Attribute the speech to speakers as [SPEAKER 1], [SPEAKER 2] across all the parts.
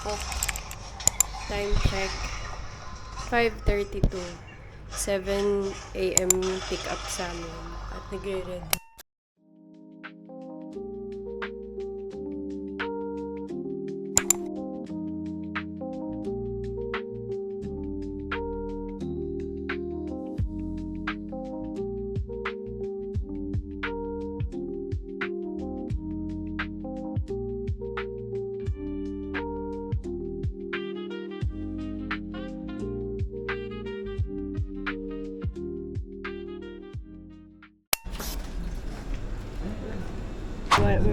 [SPEAKER 1] Bangkok. Time check. 5:32. 7 a.m. pick up sa amin. At nagre-ready.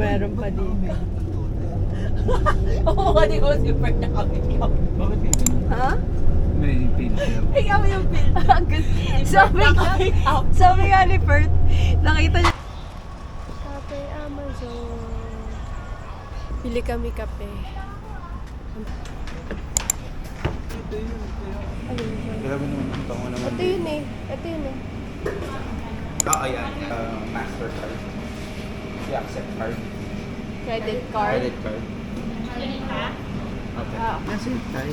[SPEAKER 1] Meron pa dito.
[SPEAKER 2] Oo, hindi ko super na kami.
[SPEAKER 3] Bakit may ganun?
[SPEAKER 1] Ha?
[SPEAKER 3] May filter.
[SPEAKER 2] Ikaw yung film.
[SPEAKER 1] Sabi nga ni Bert, nakita niya. Kape Amazon. Pili kami kape.
[SPEAKER 3] Ito yun.
[SPEAKER 1] Ayun.
[SPEAKER 3] Grabe naman ang tango naman.
[SPEAKER 1] Ito yun eh. Ito yun eh.
[SPEAKER 3] Ayan. Mastercard. Si accept card.
[SPEAKER 1] Credit card.
[SPEAKER 3] Credit card. Okay. Nasa yung tayo.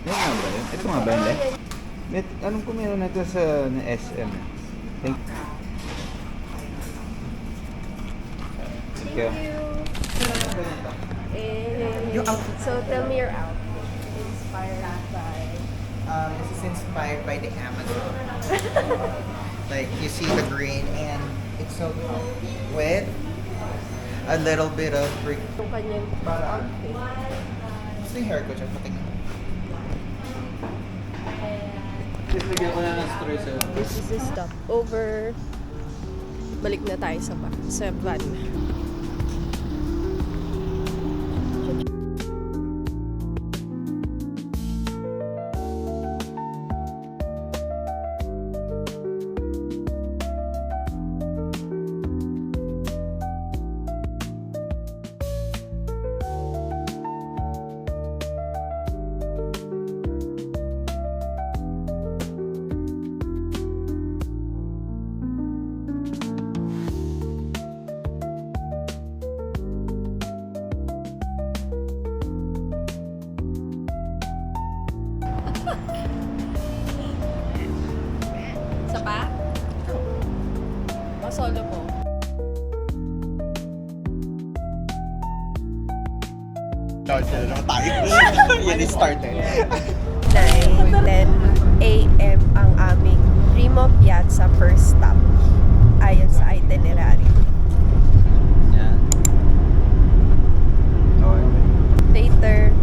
[SPEAKER 3] Yan nga ba yun? Ito nga ba yun? Anong kung meron na ito sa SM? Thank you.
[SPEAKER 1] Your outfit. So tell me your outfit. Inspired by.
[SPEAKER 4] This is inspired by the Amazon. Like you see the green and it's so comfy with a little bit of brick.
[SPEAKER 1] Yung kanyang outfit.
[SPEAKER 4] Gusto yung hair ko dyan, patingin.
[SPEAKER 3] Just lagyan ko na ng story sa'yo.
[SPEAKER 1] This is the stopover. Balik na tayo sa van. Sa pa? O solo po?
[SPEAKER 4] Started na tayo. Yan is started.
[SPEAKER 1] 9:10 a.m. ang aming Primo Piazza first stop ayon sa itinerary.
[SPEAKER 3] Yan. Okay.
[SPEAKER 1] Later.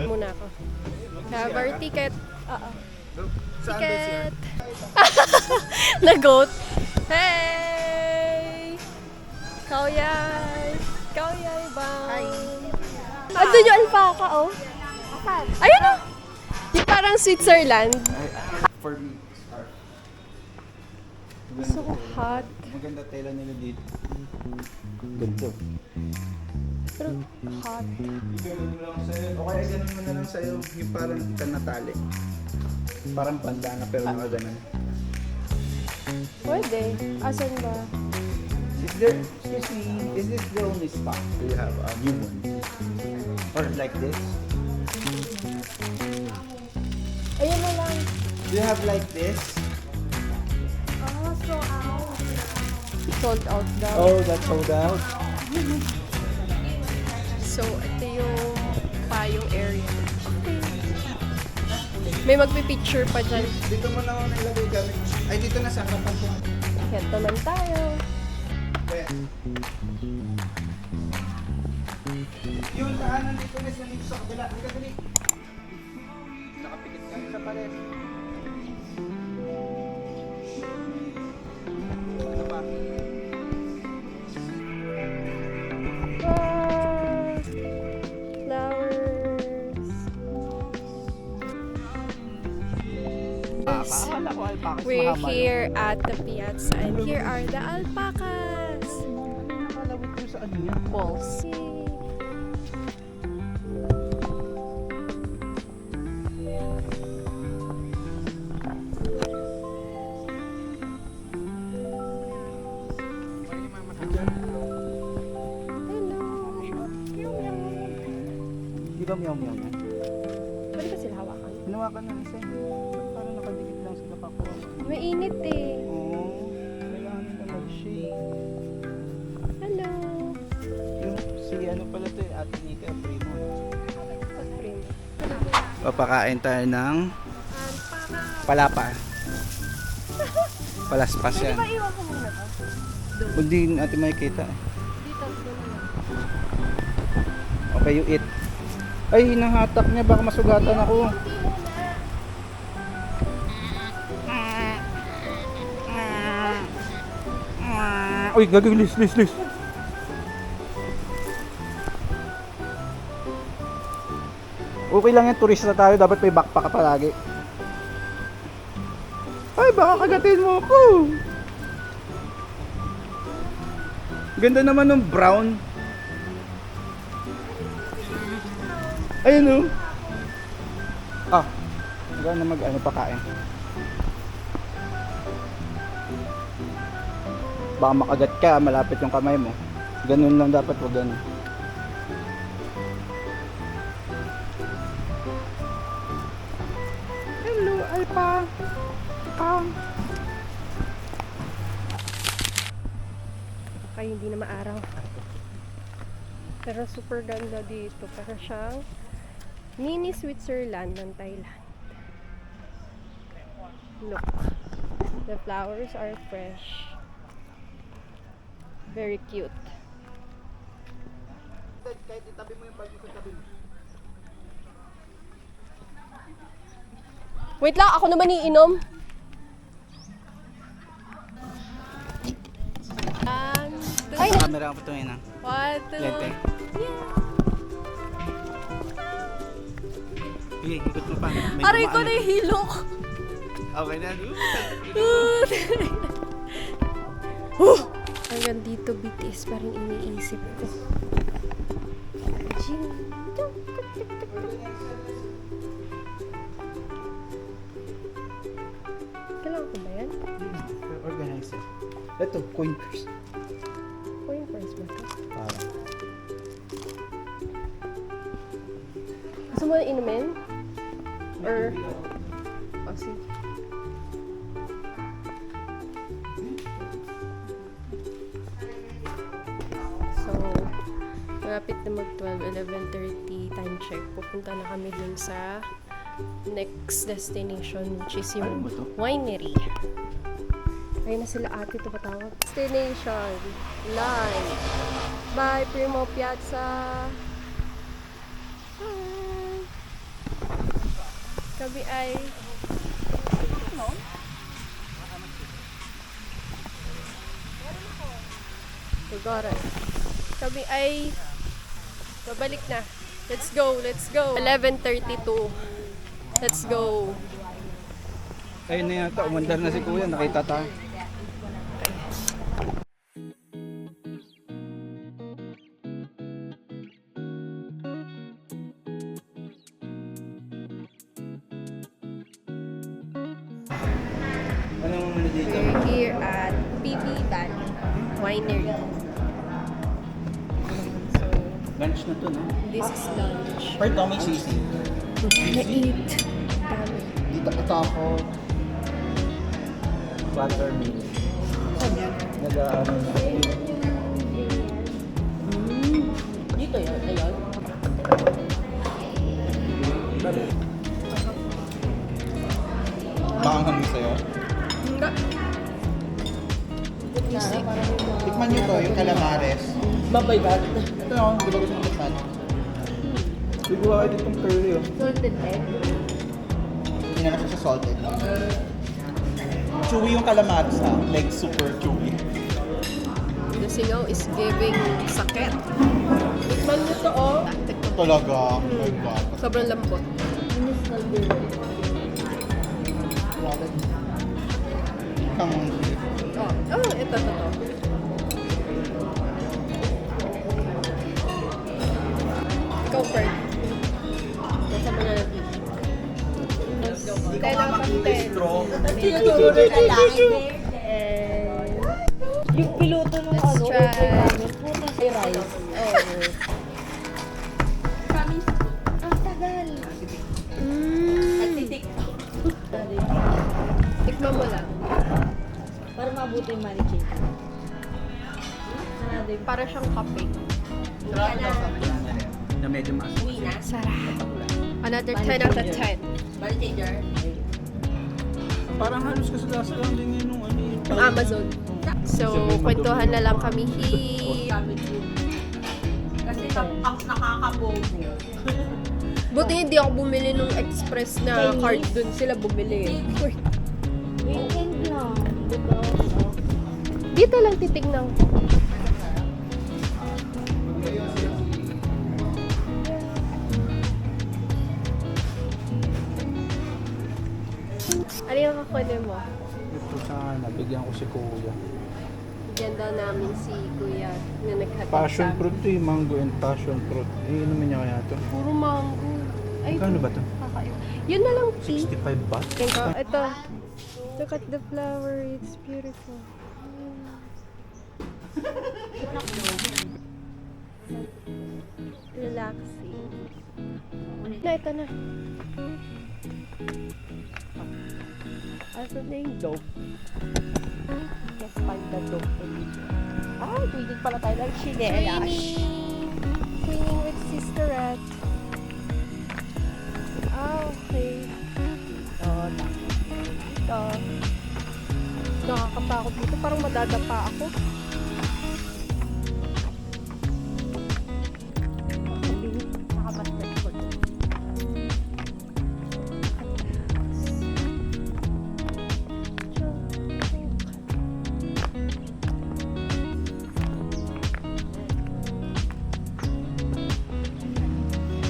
[SPEAKER 1] Muna ako. Have our ticket. Ticket. Na-goat. Hey! Kaoyay! Kaoyay bang! Andun yung alpaca, oh. Ayun, oh. Yung parang Switzerland.
[SPEAKER 3] For me, scarf.
[SPEAKER 1] So hot.
[SPEAKER 3] Maganda tela nila dito. Ganito.
[SPEAKER 1] Pero hot.
[SPEAKER 3] Ganun mo lang sa'yo. O kaya ganun mo na lang sa'yo. Yung parang ikan na tali. Parang bandana pero mga ganun.
[SPEAKER 1] Pwede. Asan ba?
[SPEAKER 3] Excuse me, is this the only stock? Do you have a new one? Or like this?
[SPEAKER 1] Ayun na lang.
[SPEAKER 3] Do you have like this?
[SPEAKER 1] Sold out daw.
[SPEAKER 3] Oh, that's sold out.
[SPEAKER 1] So, ito yung payong area. Okay. May magpipicture pa dyan.
[SPEAKER 3] Dito mo na ako nilagay gamit. Ay, dito na sa harapan ko.
[SPEAKER 1] Heto naman tayo.
[SPEAKER 3] Yung daanan dito na dito sa kabila. Ang kadali. Nakapikit kami sa pares. Ano pa?
[SPEAKER 1] Flowers.
[SPEAKER 3] Akala ko alpacas
[SPEAKER 1] We're
[SPEAKER 3] mahaba.
[SPEAKER 1] here at the piazza and here are the alpacas.
[SPEAKER 3] Nakalawit ko sa ano yan.
[SPEAKER 1] Balls.
[SPEAKER 3] Di ba meow-meow yan?
[SPEAKER 1] Pwede ba sila hawakan?
[SPEAKER 3] Hinawakan na isa. Parang nakadikit lang sila pa ko.
[SPEAKER 1] Mainit eh.
[SPEAKER 3] Oo. Kailangan nila mag-shake.
[SPEAKER 1] Hello.
[SPEAKER 3] Yung si ano pala to, Ate Nika, primo.
[SPEAKER 1] Pag-print.
[SPEAKER 3] Papakain tayo ng palapa. Palaspas yan.
[SPEAKER 1] Di ba iwan ko muna to?
[SPEAKER 3] Hindi natin makikita.
[SPEAKER 1] Dito.
[SPEAKER 3] Okay, you eat. Ay, hinahatak niya. Baka masugatan ako. Uy, gagawin. Lis. Okay lang yan, turista tayo. Dapat may backpack ka palagi. Ay, baka kagatin mo ako. Ganda naman ng brown. Ayun o. Wala na mag-ano pakain. Baka makagat ka, malapit yung kamay mo. Ganun lang dapat, wag ganun. Hello, Alpa.
[SPEAKER 1] Kaya hindi na maaraw. Pero super ganda dito. Para siyang mini Switzerland ng Thailand. Look. The flowers are fresh. Very cute.
[SPEAKER 3] Kahit itabi mo yung bag mo sa tabi mo.
[SPEAKER 1] Wait lang, ako naman iinom. Ay,
[SPEAKER 3] Camera ang patungin na.
[SPEAKER 1] one, two.
[SPEAKER 3] Lente. Sige, ikot mo pa. May
[SPEAKER 1] Aray ko
[SPEAKER 3] dumaan.
[SPEAKER 1] na yung hilok.
[SPEAKER 3] Okay na.
[SPEAKER 1] Hanggang dito BTS pa rin iniisip ko. Kailangan ko ba yan?
[SPEAKER 3] Organizer. Ito, coin purse.
[SPEAKER 1] Coin purse ba ito?
[SPEAKER 3] Parang.
[SPEAKER 1] Gusto mo na inumin? Or... Oh, sige. So, malapit na mag-12, 11:30 time check. Pupunta na kami dun sa next destination, which is yung
[SPEAKER 3] Ano ba to?
[SPEAKER 1] winery. Ayun na sila ate, ito patawag. Destination, line, by Primo Piazza. Hi! Kami ay... Tugaran. Kami ay... Babalik na. Let's go, let's go. 11:32. Let's go.
[SPEAKER 3] Ayun na yata, umandar na si Kuya, nakita tayo. Anong ano dito?
[SPEAKER 1] We're here at PB Valley Winery. So,
[SPEAKER 3] Lunch na to, no?
[SPEAKER 1] this is lunch.
[SPEAKER 4] For Tommy Cheesy.
[SPEAKER 1] Na-eat. Dami.
[SPEAKER 4] Dito ito ako.
[SPEAKER 3] Watermelon. Nag-ano na.
[SPEAKER 2] Dito yun, ayun.
[SPEAKER 4] Maanghang sa'yo.
[SPEAKER 1] Hindi.
[SPEAKER 4] Tikman nyo to, yung calamares.
[SPEAKER 2] Mabay ba?
[SPEAKER 4] Ito no, di ba gusto mong tikman?
[SPEAKER 3] Siguro kayo ditong curly, oh.
[SPEAKER 2] Salted egg.
[SPEAKER 4] Hindi na siya sa salted. Chewy yung calamares ha. Like super chewy.
[SPEAKER 1] The singaw is giving sakit. Tikman nyo to, oh.
[SPEAKER 4] Talaga. Oh my God.
[SPEAKER 1] Sobrang lambot. Ito. Go for it. Nasa mo na natin.
[SPEAKER 4] Hindi ko nga makita yung straw.
[SPEAKER 2] Tinuturo na lalaki. Yung piloto ng
[SPEAKER 1] Let's try.
[SPEAKER 2] namin, puta si rice. Ang tagal. Nagtitik.
[SPEAKER 1] Tikman mo lang.
[SPEAKER 2] Para mabuti yung money chain.
[SPEAKER 1] Para siyang kape.
[SPEAKER 3] Na medyo mas.
[SPEAKER 1] Sarap. Another 10 out of 10.
[SPEAKER 2] Money changer.
[SPEAKER 3] Parang halos kasagasa lang din yun nung ano yung
[SPEAKER 1] Amazon. So, kwentuhan na lang kami.
[SPEAKER 2] Kasi ang nakakabobo.
[SPEAKER 1] Buti hindi ako bumili nung express na card dun. Sila bumili.
[SPEAKER 2] Weekend lang. Diba?
[SPEAKER 1] Dito lang titignan ko. Ano yung kakunin mo?
[SPEAKER 3] Ito sana, bigyan ko si Kuya.
[SPEAKER 1] Bigyan daw namin si Kuya na naghatid
[SPEAKER 3] Passion
[SPEAKER 1] sa amin.
[SPEAKER 3] fruit to eh, mango and passion fruit. Eh, ano man niya kaya to?
[SPEAKER 1] Puro mango. Ay,
[SPEAKER 3] Kano ba to?
[SPEAKER 1] kakaiba. Yun na lang, tea.
[SPEAKER 3] 65 baht?
[SPEAKER 1] Ito. Look at the flower. It's beautiful. Relaxing. Ito na.
[SPEAKER 2] Ano na yung dope? Just find the dope. Ah, tweeted pala tayo ng chinelas.
[SPEAKER 1] Cleaning with Sister Rat. Okay. Ito. Nakakatakot dito. Parang madadapa ako.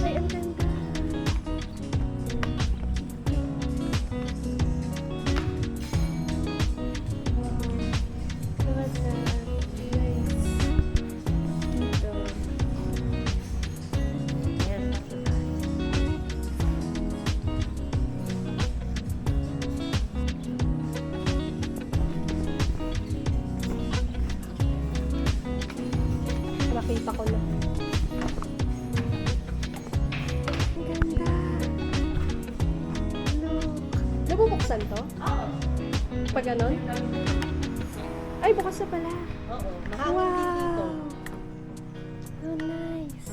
[SPEAKER 1] Ay, ang ganda. Look at that. Nice. Dito. Nakita ko na. Ang ganda. Look. Nabubuksan to?
[SPEAKER 2] Oo.
[SPEAKER 1] Pag ganon? Ay, bukas na pala.
[SPEAKER 2] Oo. Mahangin din dito.
[SPEAKER 1] Oh, nice.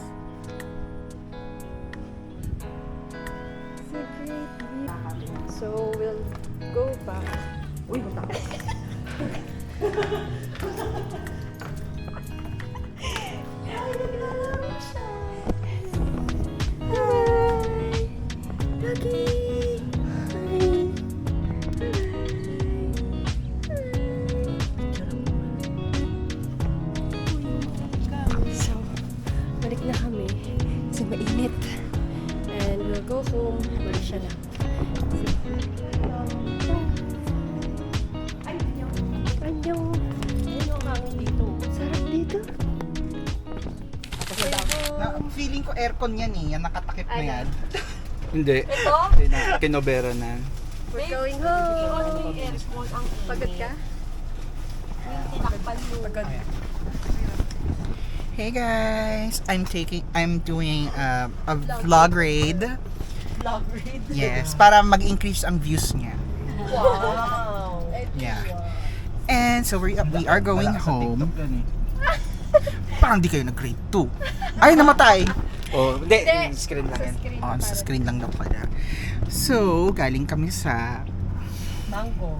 [SPEAKER 1] It's a great view. So, we'll go back.
[SPEAKER 2] Uy, basta.
[SPEAKER 1] Hi! Doggy! Hi! So, balik na kami. Kasi mainit. And we'll go home. Wala siya na. Anyong.
[SPEAKER 2] Ayun ang hangin dito.
[SPEAKER 1] Sarap dito.
[SPEAKER 4] Feeling ko aircon yan eh. Yan nakatakip na yan.
[SPEAKER 3] Hindi.
[SPEAKER 2] Ito?
[SPEAKER 3] Kinobera na.
[SPEAKER 1] We're going
[SPEAKER 2] Ano
[SPEAKER 1] home.
[SPEAKER 2] yung aircon ang
[SPEAKER 1] Pagod ka?
[SPEAKER 2] Yung tinakpan mo.
[SPEAKER 1] Pagod.
[SPEAKER 4] Hey guys, I'm doing a vlog raid.
[SPEAKER 2] Vlog read.
[SPEAKER 4] Yes, para mag-increase ang views niya.
[SPEAKER 2] Wow.
[SPEAKER 4] Yeah. And so we are going
[SPEAKER 3] Wala ka sa
[SPEAKER 4] home.
[SPEAKER 3] TikTok yan eh.
[SPEAKER 4] Parang di kayo nag-grade 2. Ay, namatay!
[SPEAKER 3] Oh, hindi.
[SPEAKER 1] Hindi.
[SPEAKER 3] Screen lang yan.
[SPEAKER 4] Oh, sa screen lang daw pala. So, galing kami sa...
[SPEAKER 2] Mango.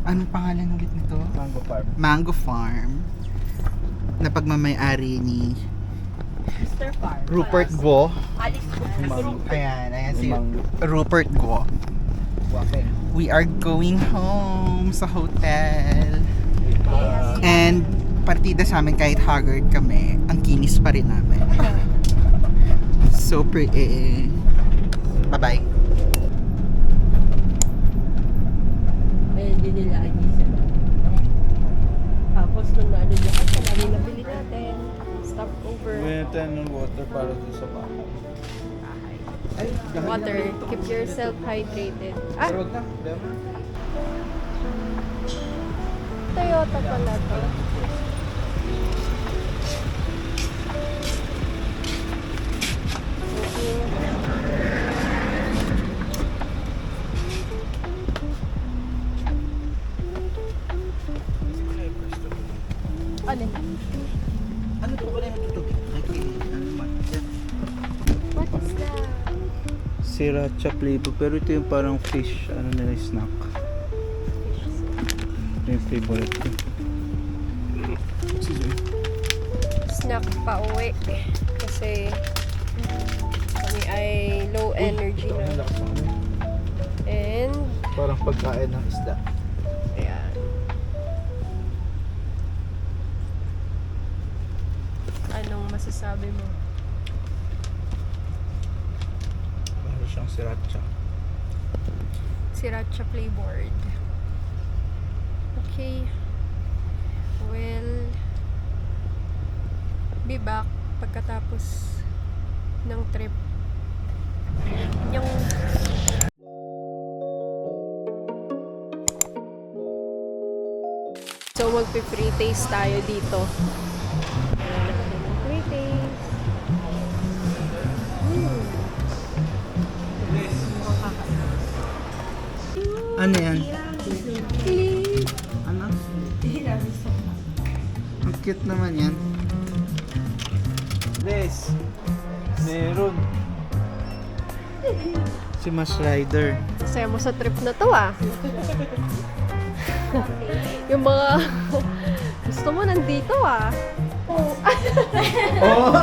[SPEAKER 4] Anong pangalan ulit nito?
[SPEAKER 3] Mango farm.
[SPEAKER 4] Mango Farm. Na pagmamay-ari ni
[SPEAKER 2] Mr. Farm.
[SPEAKER 4] Rupert Guo.
[SPEAKER 2] Alice
[SPEAKER 3] Mango.
[SPEAKER 4] Ayan si
[SPEAKER 3] Mango.
[SPEAKER 4] Rupert Guo.
[SPEAKER 3] Waffle.
[SPEAKER 4] We are going home sa hotel. And partida sa amin kahit haggard kami, ang kinis pa rin namin. So pretty. Bye-bye.
[SPEAKER 1] Water. Keep yourself hydrated. Ah,
[SPEAKER 3] Pero wag na, problema.
[SPEAKER 1] Toyota pala to. Ano?
[SPEAKER 3] Ano po pala yung tutugin? Okay, ano man.
[SPEAKER 1] What is that?
[SPEAKER 3] Sriracha flavor, pero ito yung parang fish, ano nila, snack. Ito yung favorite ko. Excuse me.
[SPEAKER 1] Snack pa uwi. Kasi kami ay low energy na. And,
[SPEAKER 3] Parang pagkain ng isda.
[SPEAKER 1] ayan. Anong masasabi mo?
[SPEAKER 3] Parang siyang sriracha.
[SPEAKER 1] Sriracha flavored. Okay. Well, be back pagkatapos ng trip. Yung so magpi-free taste tayo dito. Ayan, natin yung free taste.
[SPEAKER 3] Ano yan? Ano? Ang cute naman yan. Des, meron. Si Mas Rider.
[SPEAKER 1] Saya mo sa trip na to ah. Yung mga gusto mo nandito ah.
[SPEAKER 3] Oh!